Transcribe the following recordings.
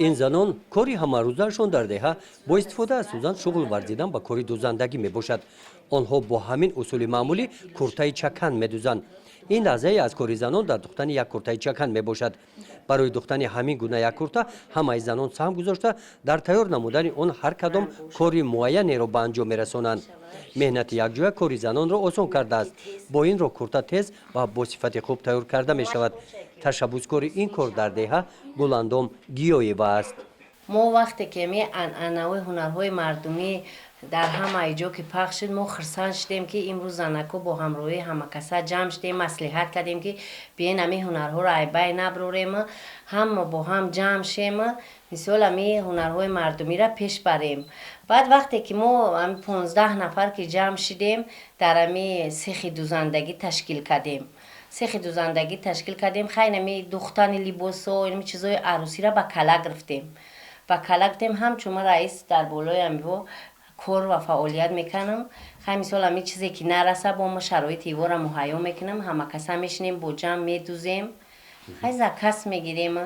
این زنان کاری همه‌روزشان در دهه با استفاده از سوزن شغل ورزیدن با کاری دوزندگی میباشد. آنها با همین اصول معمولی کرته چکن میدوزند. این لحظه از کاری زنان در دوختن یک کرته چکن میباشد. برای دوختن همین گونه یک کرته همه زنان سهم گذاشته در تیار نمودن آن هر کدام کاری معینی را به انجام میرسانند. مهنت یکجای کاری زنان را آسان کرده است. با این را کرته تیز و با صفت خوب تیار کرده می شود. تشبوسکاری این کار در دهه گلاندام گیاییوه است. ما وقتی که می انعنوی هنرهای مردمی در همه جا که پخش شد، ما خرسان شدیم که امروز زنکو با همراهی همه کسا جمع شدیم، مصلحت کردیم که بیاین امی هنرها را ایبای نبروریم، هم با هم جمع شیم، مثال امی هنرهای مردمی را پیش بریم. بعد وقتی که ما امی 15 نفر که جمع شدیم در امی سیخ دوزندگی تشکیل کردیم. سیخ دوزندگی تشکیل کردیم، خیلی امی دوختن لباس و این چیزای عروسی را با کلا گرفتیم. با کلا گرفتیم، همچون ما رئیس در بالای امی کار و فعالیت میکنم. خیلی مثال همی چیزی که نرسه با ما شرایط ایوار را مهیا میکنم، همه کسا میشنیم با جمع میدوزیم، خیلی زکست میگیریم،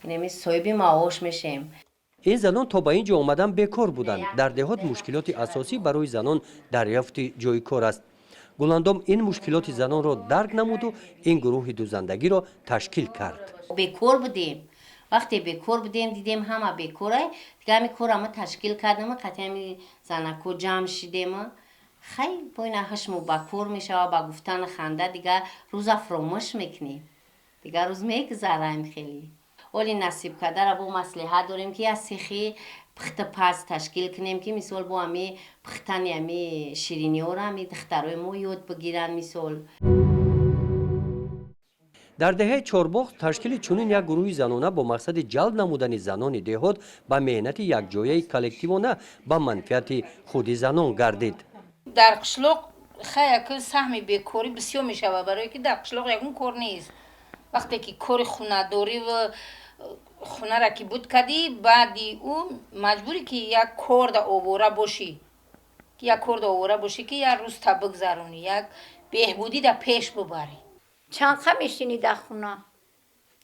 یعنی صاحب معاش میشیم. این زنان تا به اینجا آمدن بیکار بودند. در دهات مشکلات اساسی برای زنان دریافت جای کار است. گلاندام این مشکلات زنان را درک نمود و این گروه دوزندگی را تشکیل کرد. بیکار بودیم. وقتی بیکار بودیم دیدیم همه بیکاره، دیگه همی کار همه تشکیل کردیم، قطعی همی زنکو جمع شدیم. خیلی باید خشم با کار میشه و با گفتن خنده دیگه روز فراموش میکنیم. دیگه روز میگذریم خیلی. ولی نصیب کرده را با مصلحت داریم که از سیخی پخت پس تشکیل کنیم که مثال با همی پختن همی شیرینی ها را همی دخترهای ما یاد بگیرن مثال. در دهه چهارباغ تشکیل چنین یک گروه زنانه با مقصد جلب نمودن زنان دهات به مهنت یکجایی کلکتیوانه به منفعت خود زنان گردید. در قشلاق خیلی سهم بیکاری بسیار می شود، برای که در قشلاق یکون کار نیست. وقتی که کار خونه داری و خونه را که بود کردی، بعدی اون مجبوری که یک کار در آواره باشی، که یک کار در آواره باشی که یک روز تا بگذرونی، یک بهبودی در پیش ببری. چند خم میشینی در خونه،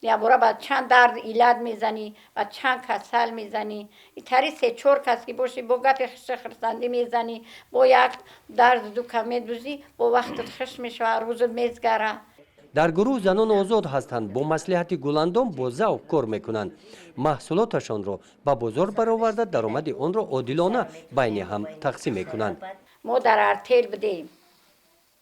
یا برای بعد چند درد ایلاد میزنی و چند کسل میزنی، این تری 3-4 کس که باشی با گپ خرسندی میزنی، با یک درد دو کمی دوزی با وقتت خش میشه و روزت میزگره. در گروه زنان آزاد هستند، با مصلحت گلاندام با ذوق کار میکنند. محصولاتشان را به بازار برآورده درآمد آن را عادلانه بین هم تقسیم میکنند. ما در ارتل بدیم،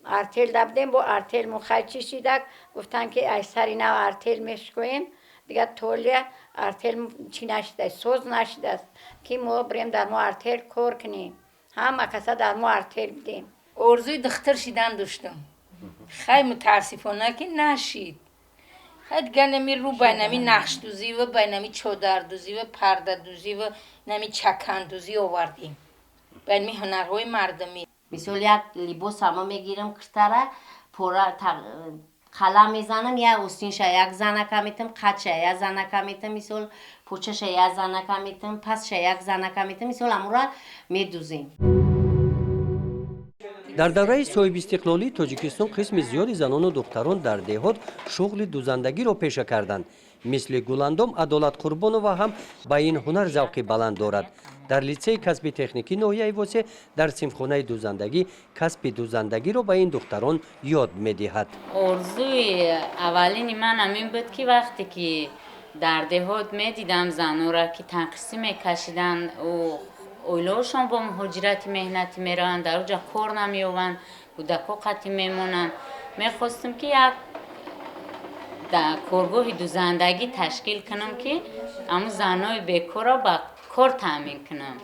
ارتل دبدیم، با ارتل مخیچی شیدک گفتن که ای سری نو ارتل میشکویم دیگه تولیه ارتل چی نشده، سوز نشده است که ما بریم در ما ارتل کار کنیم، همه کسا در ما ارتل بدیم. ارزوی دختر شیدن داشتم، خیلی متاسفانه که نشید. خیلی دیگه نمی رو بینمی نقش دوزی و بینمی چادر دوزی و پرده دوزی و نمی چکن دوزی آوردیم، بینمی هنرهای مردمی. مثال یک لباس همه میگیرم کشتره پورا قلم میزنم، یا استینش یک زنکه میتم، قدش یک زنکه میتم، مثال پوچش یک زنکه میتم، پسش یک زنکه میتم، مثال همون را میدوزیم. در دوره صاحب استقلالی تاجیکستان قسم زیادی زنان و دختران در دهات شغل دوزندگی را پیشه کردند. مثل گلاندام عدالت قربانова هم با این هنر ذوق بلند دارد. در لیسه کسب تکنیکی ناحیه واسه در سیمخانه دوزندگی کسب دوزندگی را به این دختران یاد می‌دهد. آرزوی اولین من همین بود که وقتی که در دهات می‌دیدم زنان را که تنقیسی می‌کشیدن و اویلاشون با مهاجرت مهنتی میرن، در اونجا کار نمی‌یابند، کودکا قطعی میمونن. میخواستم که یک در کارگاه دوزندگی تشکیل کنم که همون زنای بیکار را با کار تامین کنم.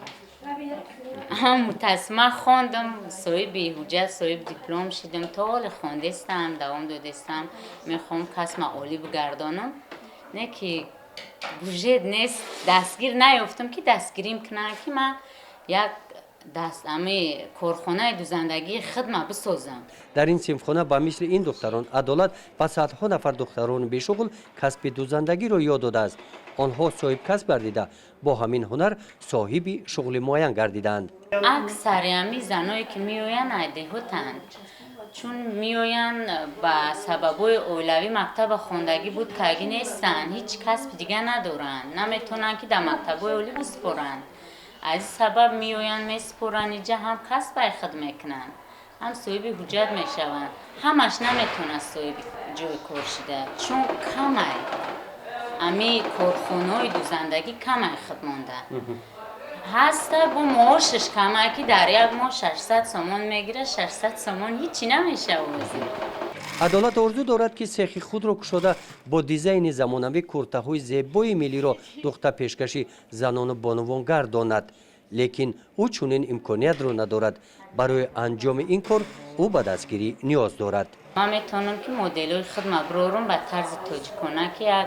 متاسفانه خواندم، صاحب حجت، صاحب دیپلم شدم، تا حال خواندستم، دوام دادستم. میخوام کسب عالی بگردانم، نه که بودجه نیست، دستگیر نیافتم که دستگیریم کنم که من یک همه کارخانه دوزندگی خدمت بسازم. در این سیمخانه با مثل این دختران عدالت و صدها نفر دختران بیشغل کسب دوزندگی را یاد داده است. آنها صاحب کسب گردیده با همین هنر صاحب شغل معین گردیدند. اکثر همین زنایی که میآیند دهاتند چون میآیند با سببای اولوی مکتب خواندگی بود که اگه نیستن هیچ کسب دیگه ندارن نمیتونن که در مکتب اولی بسپرن از سبب میآیند میسپرن اینجا هم کسب خود میکنن هم صاحب حجت میشون همش نمیتونه صاحب جای کار شده چون کمه امی کارخانه‌های دوزندگی کمه خود مونده هسته با معاشش کمه که در یک ماه 600 سامان میگیره 600 سامان هیچی نمیشه وزیر عدالت آرزو دارد که سیخ خود را کشاده با دیزاین زمانوی کرته‌های زیبای ملی را دختر پیشکشی زنان بانوان گرداند لیکن او چنین امکانیت را ندارد برای انجام این کار او به دستگیری نیاز دارد من میتونم که مدل خود مبرورم به طرز تاجیکانه که یک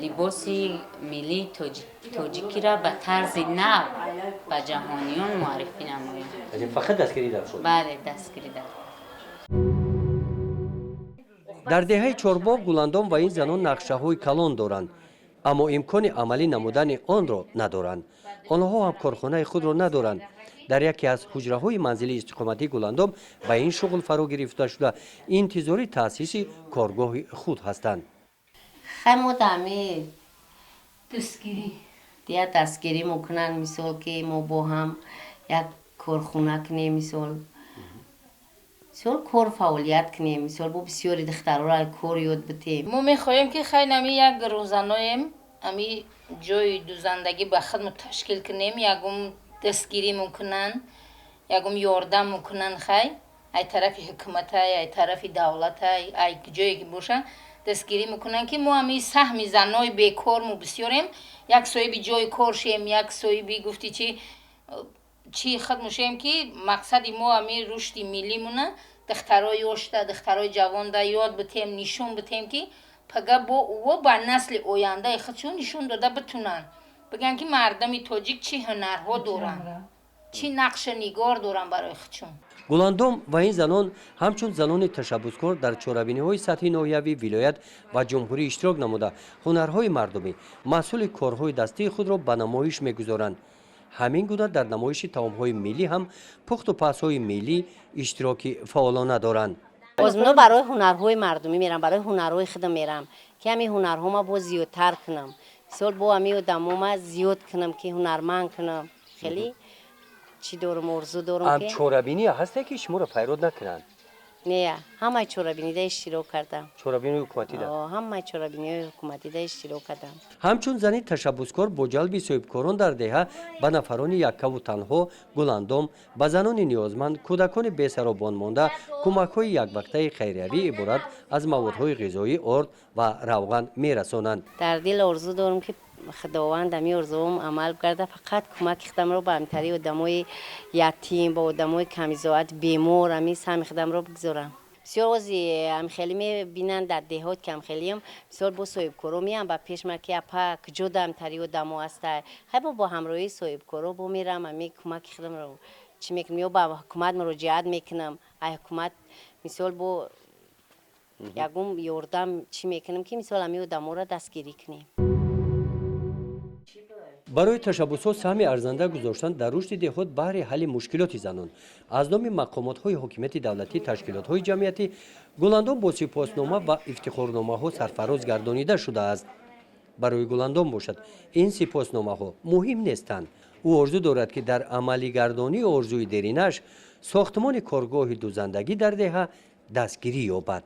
لباسی ملی تاجیکی را به طرز نو به جهانیان معرفی نمایم یعنی فقط دستگیری در شد بله دستگیری در در دهه چهارباغ گلندام و این زنان نقشه های کلان دارند اما امکان عملی نمودن آن را ندارند آنها هم کارخانه خود را ندارند در یکی از حجره های منزلی استقامتی گلندام به این شغل فرا گرفته شده انتظاری تأسیس کارگاه خود هستند خیلی دمی دستگیری دیگه دستگیری میکنن مثال که ما با هم یک کارخونه کنیم مثال کار فعالیت کنیم مثال با بسیاری دخترها را کار یاد بتیم ما میخواهیم که خیلی نمی یک روزانایم امی جای دوزندگی به خود تشکیل کنیم یکم دستگیری میکنن یکم یاردم میکنن خیلی ای طرف حکومت ای طرف دولت ای جایی که باشه دستگیری میکنن که ما همی سهم زنای بیکار مو بسیاریم یک صاحب جای کار شیم یک صاحبی گفتی چی خود موشیم که مقصد ما همی رشد ملی مونه دخترای یاشته دخترای جوان ده یاد بتیم نشون بتیم که پگه با او با نسل آینده خودشون نشون داده بتونن بگن که مردم تاجیک چی هنرها دارن چی نقش نگار دارن برای خودشون گلندام و این زنان همچون زنان تشبسکار در چهاربینی‌های سطحی ناحیوی ولایت و جمهوری اشتراک نموده هنرهای مردمی مسئول کارهای دستی خود را به نمایش می‌گذارند همین گونه در نمایش طعام‌های ملی هم پخت و پزهای ملی اشتراکی فعالانه دارند از منو برای هنرهای مردمی میرم برای هنرهای خودم میرم که همین هنرها ما با زیادتر کنم مثال با همین آدما زیاد کنم که هنرمند کنم خیلی چی دارم ارزو دارم که چهاربینی هست که شما را پیرود نکنند نه همه چهاربینی ده اشتراک کردم چهاربینی حکومتی ده همه چهاربینی حکومتی ده اشتراک کردم همچون زنی تشبسکار با جلب صاحبکاران در دهه به نفران یکه و تنها گلندام به زنان نیازمند کودکان بی‌سر و بان مانده کمک‌های یک وقته خیریوی عبارت از موادهای غذایی آرد و روغن میرسانند در دل ارزو دارم که خداوند امی ارزوم عمل کرده فقط کمک خدم رو به امتری آدمای یتیم با آدمای کمیزاعت بیمار امی سهم خدم رو بگذارم بسیار از هم خیلی میبینن در دهات که هم خیلی هم بسیار با صاحب کارو میام با پیش ما که اپا کجا امتری آدمو هسته خیلی با همراهی صاحب کارو با میرم امی کمک خدم رو چی میکنم یا با حکومت مراجعت میکنم ای حکومت مثال با یکم یاردم چی میکنم که مثال امی آدمو را دستگیری کنیم برای تشبسات سهم ارزنده گذاشتن در رشد دهات بهر حل مشکلات زنان از نام مقامات‌های حکومتی دولتی تشکیلات‌های جمعیتی گلندام با سپاسنامه و افتخارنامه‌ها سرفراز گردانیده شده است برای گلندام باشد این سپاسنامه‌ها مهم نیستند او آرزو دارد که در عملی گردانی آرزوی درینش ساختمان کارگاه دوزندگی در دهه دستگیری یابد